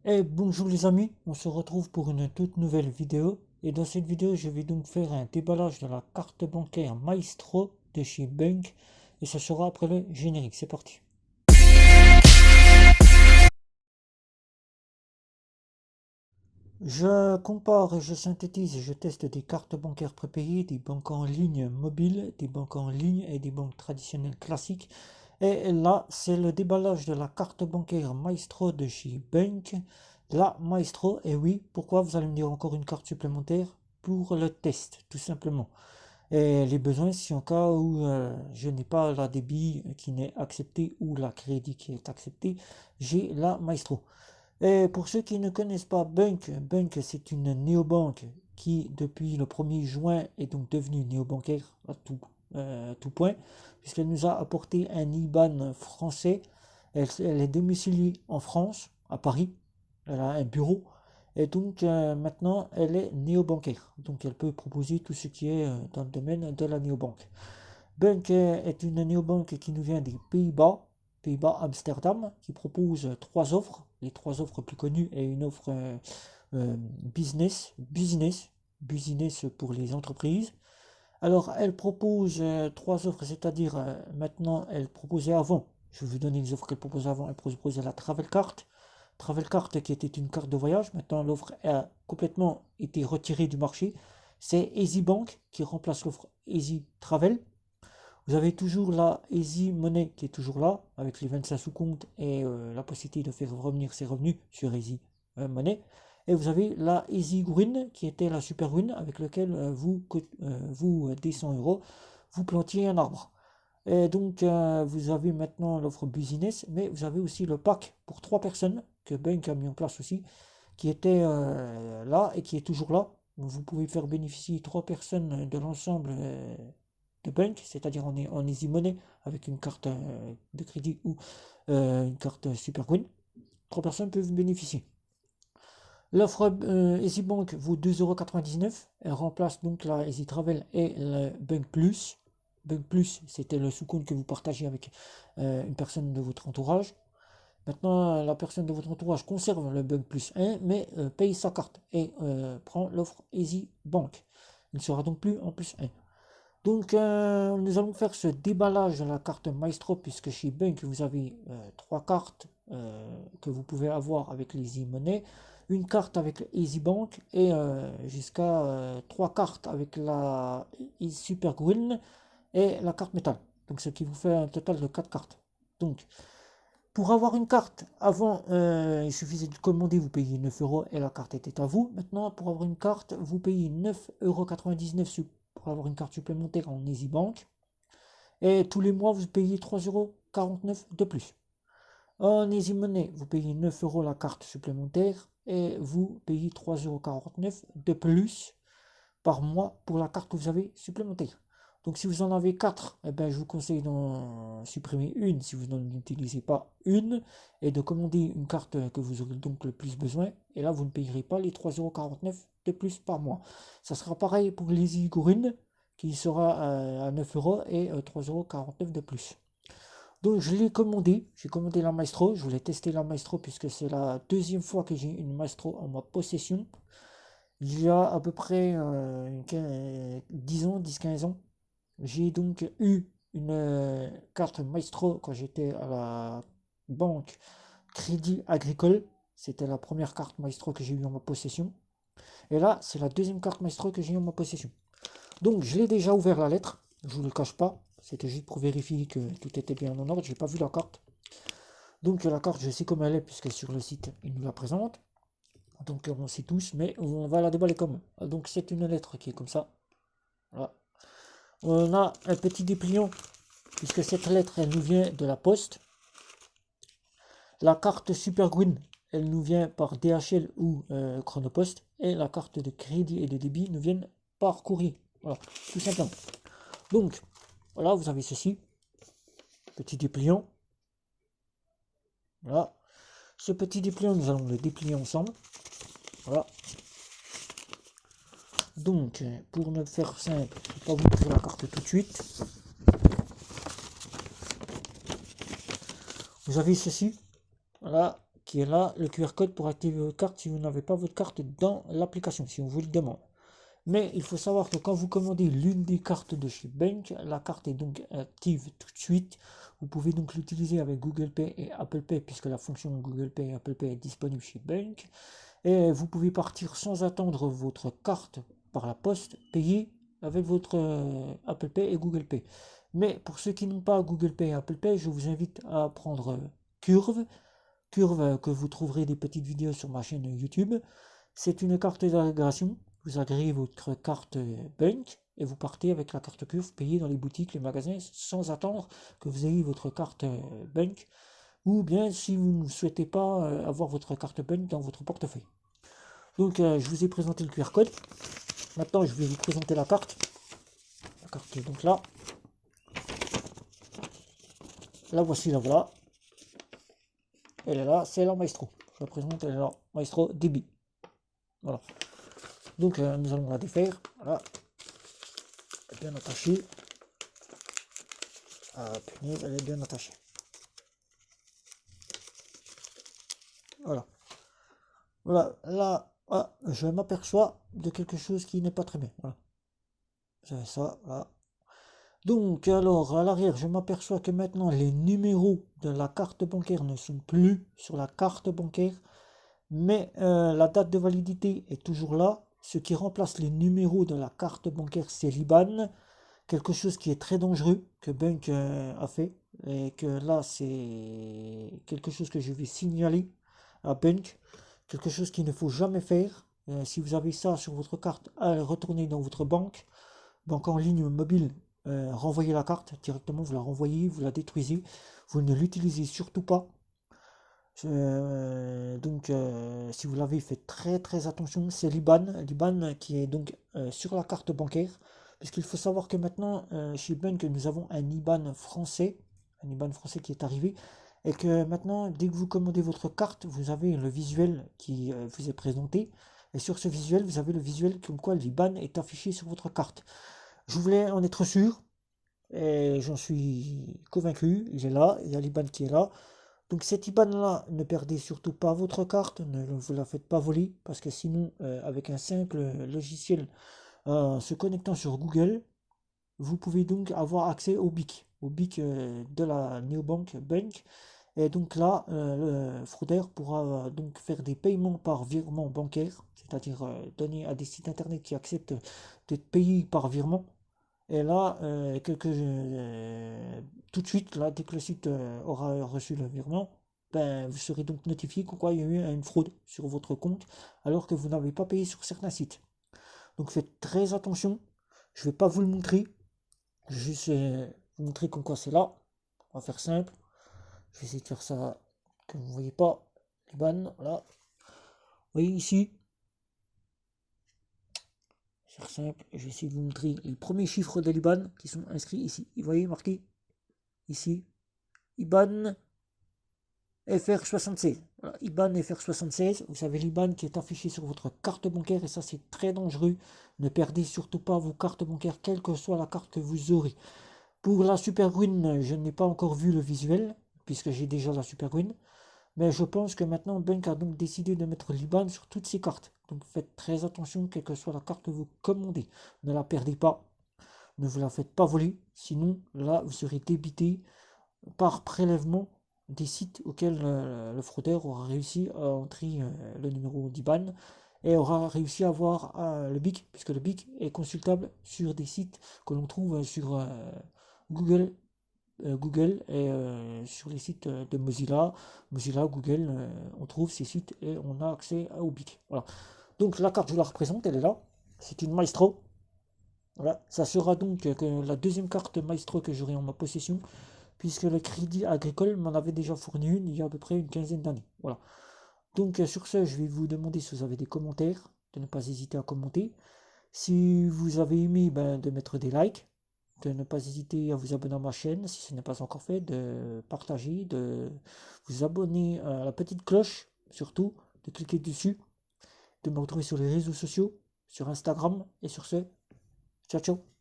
Et bonjour les amis, on se retrouve pour une toute nouvelle vidéo. Et dans cette vidéo, je vais donc faire un déballage de la carte bancaire Maestro de chez Bank. Et ce sera après le générique, c'est parti. Je compare et je synthétise et je teste des cartes bancaires prépayées, des banques en ligne mobiles, des banques en ligne et des banques traditionnelles classiques. Et là, c'est le déballage de la carte bancaire Maestro de chez Bank. La Maestro, et oui, pourquoi vous allez me dire encore une carte supplémentaire? Pour le test, tout simplement. Et les besoins, si en cas où je n'ai pas la débit qui n'est acceptée ou la crédit qui est acceptée, j'ai la Maestro. Et pour ceux qui ne connaissent pas Bunk c'est une néobanque qui, depuis le 1er juin, est donc devenue néobancaire à tout point, puisqu'elle nous a apporté un IBAN français. Elle est domiciliée en France, à Paris. Elle a un bureau. Et donc maintenant, elle est néobancaire. Donc elle peut proposer tout ce qui est dans le domaine de la néobanque. Bunk est une néobanque qui nous vient des Pays-Bas, Pays-Bas Amsterdam, qui propose trois offres. Les trois offres plus connues et une offre business pour les entreprises. Alors, elle propose trois offres, c'est-à-dire maintenant, elle proposait avant, je vais vous donner les offres qu'elle proposait avant, elle proposait la Travel Card qui était une carte de voyage, maintenant l'offre a complètement été retirée du marché. C'est Easy Bank qui remplace l'offre Easy Travel. Vous avez toujours la Easy Money qui est toujours là, avec les 25 sous-comptes et la possibilité de faire revenir ses revenus sur Easy Money. Et vous avez la Easy Green qui était la super green avec laquelle vous, dès 100 euros, vous plantiez un arbre. Et donc vous avez maintenant l'offre business, mais vous avez aussi le pack pour 3 personnes que Bank a mis en place aussi, qui était là et qui est toujours là. Vous pouvez faire bénéficier 3 personnes de l'ensemble de Bank, c'est-à-dire en Easy Money avec une carte de crédit ou une carte Super Green. 3 personnes peuvent bénéficier. L'offre Easy Bank vaut 2,99 €. Elle remplace donc la Easy Travel et le Bank Plus. Bank Plus, c'était le sous-compte que vous partagez avec une personne de votre entourage. Maintenant, la personne de votre entourage conserve le Bank Plus 1, mais paye sa carte et prend l'offre Easy Bank. Il ne sera donc plus en plus 1. Donc, nous allons faire ce déballage de la carte Maestro, puisque chez Bank, vous avez trois cartes que vous pouvez avoir avec l'Easy Money, une carte avec Easy Bank et jusqu'à trois cartes avec la Super Green et la carte métal. Donc, ce qui vous fait un total de 4 cartes. Donc, pour avoir une carte, avant, il suffisait de commander, vous payez 9 € et la carte était à vous. Maintenant, pour avoir une carte, vous payez 9,99 € pour avoir une carte supplémentaire en Easy Bank. Et tous les mois, vous payez 3,49 € de plus. En Easy Money, vous payez 9 € la carte supplémentaire et vous payez 3,49 € de plus par mois pour la carte que vous avez supplémentaire. Donc si vous en avez 4, eh ben, je vous conseille d'en supprimer une si vous n'en utilisez pas une et de commander une carte que vous aurez donc le plus besoin. Et là, vous ne payerez pas les 3,49 € de plus par mois. Ça sera pareil pour l'Easy Green qui sera à 9 € et 3,49 € de plus. Donc je l'ai commandé, j'ai commandé la Maestro, je voulais tester la Maestro puisque c'est la deuxième fois que j'ai une Maestro en ma possession. Il y a à peu près 10 ans, 10-15 ans. J'ai donc eu une carte Maestro quand j'étais à la banque Crédit Agricole. C'était la première carte Maestro que j'ai eu en ma possession. Et là, c'est la deuxième carte Maestro que j'ai eu en ma possession. Donc, je l'ai déjà ouvert la lettre. Je ne vous le cache pas. C'était juste pour vérifier que tout était bien en ordre. Je n'ai pas vu la carte. Donc, la carte, je sais comment elle est puisque sur le site, il nous la présente. Donc, on sait tous, mais on va la déballer comme. Donc, c'est une lettre qui est comme ça. Voilà. On a un petit dépliant, puisque cette lettre, elle nous vient de la poste. La carte Super Green, elle nous vient par DHL ou Chronopost. Et la carte de crédit et de débit nous viennent par courrier. Voilà, tout simplement. Donc, voilà, vous avez ceci. Petit dépliant. Voilà. Ce petit dépliant, nous allons le déplier ensemble. Voilà. Donc, pour ne faire simple, je ne vais pas vous montrer la carte tout de suite. Vous avez ceci. Voilà. qui est là, le QR code pour activer votre carte si vous n'avez pas votre carte dans l'application, si on vous le demande. Mais il faut savoir que quand vous commandez l'une des cartes de chez Bank, la carte est donc active tout de suite. Vous pouvez donc l'utiliser avec Google Pay et Apple Pay, puisque la fonction Google Pay et Apple Pay est disponible chez Bank. Et vous pouvez partir sans attendre votre carte par la poste, payer avec votre Apple Pay et Google Pay. Mais pour ceux qui n'ont pas Google Pay et Apple Pay, je vous invite à prendre Curve que vous trouverez des petites vidéos sur ma chaîne YouTube. C'est une carte d'agrégation. Vous agréez votre carte Bank et vous partez avec la carte Curve payée dans les boutiques, les magasins, sans attendre que vous ayez votre carte Bank. Ou bien si vous ne souhaitez pas avoir votre carte Bank dans votre portefeuille. Donc je vous ai présenté le QR code. Maintenant je vais vous présenter la carte. La carte est donc là. La voici, la voilà. Elle est là, c'est la Maestro. Je la présente, elle est là. Maestro DB. Voilà. Donc nous allons la défaire. Voilà. Elle est bien attachée. Ah punaise, elle est bien attachée. Voilà. Voilà. Là, je m'aperçois de quelque chose qui n'est pas très bien. Voilà. J'avais ça, là. Donc, alors, à l'arrière, je m'aperçois que maintenant, les numéros de la carte bancaire ne sont plus sur la carte bancaire, mais la date de validité est toujours là. Ce qui remplace les numéros de la carte bancaire, c'est l'IBAN, quelque chose qui est très dangereux, que Bank a fait, et que là, c'est quelque chose que je vais signaler à Bank, quelque chose qu'il ne faut jamais faire. Si vous avez ça sur votre carte, retournez dans votre banque en ligne mobile, renvoyez la carte directement, vous la renvoyez, vous la détruisez, vous ne l'utilisez surtout pas. Donc si vous l'avez, faites très attention. C'est l'IBAN qui est donc sur la carte bancaire, puisqu'il faut savoir que maintenant chez Bank nous avons un IBAN français qui est arrivé, et que maintenant dès que vous commandez votre carte, vous avez le visuel qui vous est présenté, et sur ce visuel vous avez le visuel comme quoi l'IBAN est affiché sur votre carte. Je voulais en être sûr, et j'en suis convaincu, il est là, il y a l'IBAN qui est là. Donc cette IBAN là, ne perdez surtout pas votre carte, ne vous la faites pas voler, parce que sinon, avec un simple logiciel se connectant sur Google, vous pouvez donc avoir accès au BIC de la néobank Bank. Et donc là, le fraudeur pourra donc faire des paiements par virement bancaire, c'est-à-dire donner à des sites internet qui acceptent d'être payés par virement. Et là, tout de suite, là, dès que le site aura reçu le virement, ben, vous serez donc notifié quoi il y a eu une fraude sur votre compte, alors que vous n'avez pas payé sur certains sites. Donc faites très attention. Je ne vais pas vous le montrer. Je vais juste vous montrer comme quoi c'est là. On va faire simple. Je vais essayer de faire ça que vous ne voyez pas. Les bannes, voilà. Vous voyez ici. Faire simple, je vais essayer de vous montrer les premiers chiffres de l'IBAN qui sont inscrits ici. Vous voyez marqué ici, IBAN FR76. Voilà, IBAN FR76, vous savez l'IBAN qui est affiché sur votre carte bancaire, et ça c'est très dangereux. Ne perdez surtout pas vos cartes bancaires, quelle que soit la carte que vous aurez. Pour la Super Green, je n'ai pas encore vu le visuel, puisque j'ai déjà la Super Green. Mais je pense que maintenant, Bank a donc décidé de mettre l'IBAN sur toutes ses cartes. Donc faites très attention, quelle que soit la carte que vous commandez. Ne la perdez pas. Ne vous la faites pas voler. Sinon, là, vous serez débité par prélèvement des sites auxquels le fraudeur aura réussi à entrer le numéro d'IBAN et aura réussi à avoir le BIC, puisque le BIC est consultable sur des sites que l'on trouve sur Google et sur les sites de Mozilla, Google, on trouve ces sites et on a accès au BIC. Voilà. Donc la carte, je la représente, elle est là. C'est une Maestro. Voilà. Ça sera donc la deuxième carte Maestro que j'aurai en ma possession, puisque le Crédit Agricole m'en avait déjà fourni une il y a à peu près une quinzaine d'années. Voilà. Donc sur ce, je vais vous demander si vous avez des commentaires, de ne pas hésiter à commenter. Si vous avez aimé, de mettre des likes, de ne pas hésiter à vous abonner à ma chaîne si ce n'est pas encore fait, de partager, de vous abonner à la petite cloche, surtout, de cliquer dessus, de me retrouver sur les réseaux sociaux, sur Instagram, et sur ce, ciao ciao.